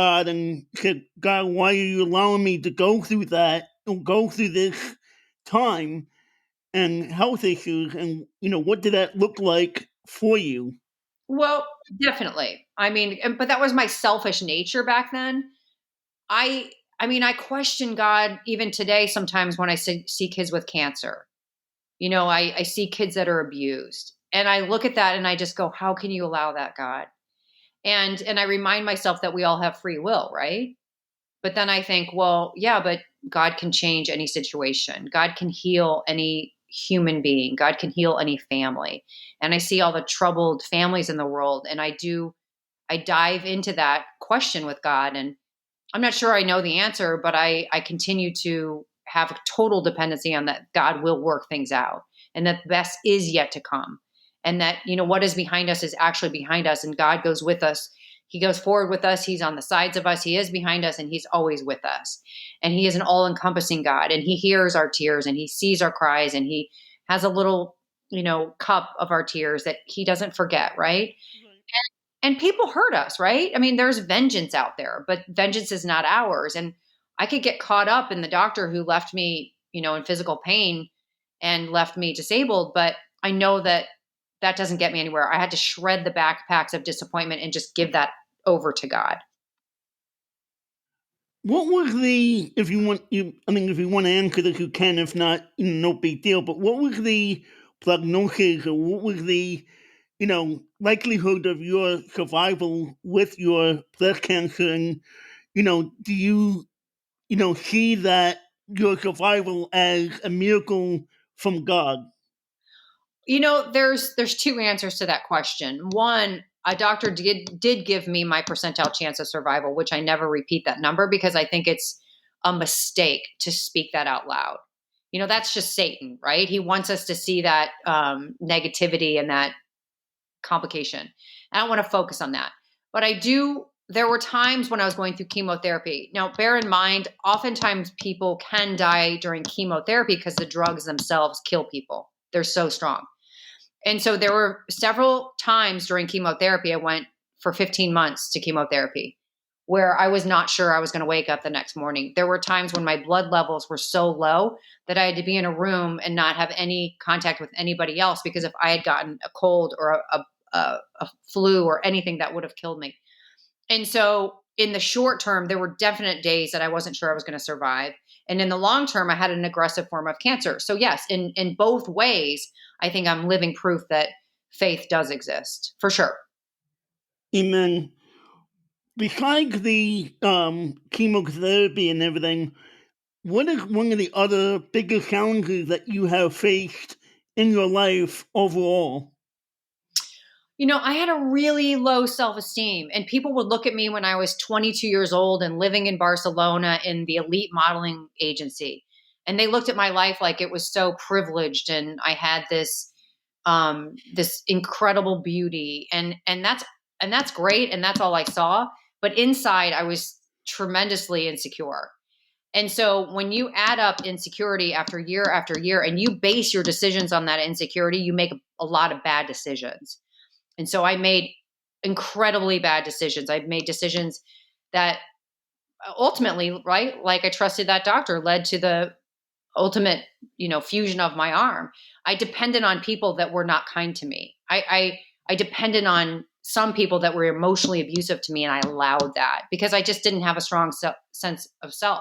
God and said, God, why are you allowing me to go through that, or go through this time and health issues? And, what did that look like for you? Well, definitely. I mean, but that was my selfish nature back then. I I mean, I question God even today sometimes when I see kids with cancer. I see kids that are abused. And I look at that and I just go, how can you allow that, God? And I remind myself that we all have free will, right? But then I think, well, yeah, but God can change any situation. God can heal any human being. God can heal any family. And I see all the troubled families in the world. And I dive into that question with God. And I'm not sure I know the answer, but I continue to have a total dependency on that God will work things out and that the best is yet to come. And that, what is behind us is actually behind us and God goes with us. He goes forward with us. He's on the sides of us. He is behind us and he's always with us. And he is an all encompassing God and he hears our tears and he sees our cries and he has a little, cup of our tears that he doesn't forget. Right. And people hurt us, right? I mean, there's vengeance out there, but vengeance is not ours. And I could get caught up in the doctor who left me, in physical pain and left me disabled. But I know that that doesn't get me anywhere. I had to shred the backpacks of disappointment and just give that over to God. What was the, if you want, if you want to answer this, you can. If not, no big deal. But what was the prognosis, or what was the, likelihood of your survival with your breast cancer? And, do you, see that your survival as a miracle from God? There's two answers to that question. One, a doctor did give me my percentile chance of survival, which I never repeat that number because I think it's a mistake to speak that out loud. That's just Satan, right? He wants us to see that negativity and that complication. I don't want to focus on that. But I do, there were times when I was going through chemotherapy. Now, bear in mind, oftentimes people can die during chemotherapy because the drugs themselves kill people. They're so strong. And so there were several times during chemotherapy, I went for 15 months to chemotherapy where I was not sure I was going to wake up the next morning. There were times when my blood levels were so low that I had to be in a room and not have any contact with anybody else because if I had gotten a cold or a flu or anything, that would have killed me. And so in the short term, there were definite days that I wasn't sure I was going to survive. And in the long term, I had an aggressive form of cancer. So yes, in both ways, I think I'm living proof that faith does exist for sure. Amen. Besides the chemotherapy and everything, what is one of the other biggest challenges that you have faced in your life overall? I had a really low self esteem, and people would look at me when I was 22 years old and living in Barcelona in the elite modeling agency. And they looked at my life like it was so privileged, and I had this incredible beauty, and that's great, and that's all I saw. But inside, I was tremendously insecure. And so when you add up insecurity after year, and you base your decisions on that insecurity, you make a lot of bad decisions. And so I made incredibly bad decisions. I made decisions that ultimately, right, like I trusted that doctor, led to the ultimate, fusion of my arm. I depended on people that were not kind to me. I depended on some people that were emotionally abusive to me, and I allowed that because I just didn't have a strong sense of self.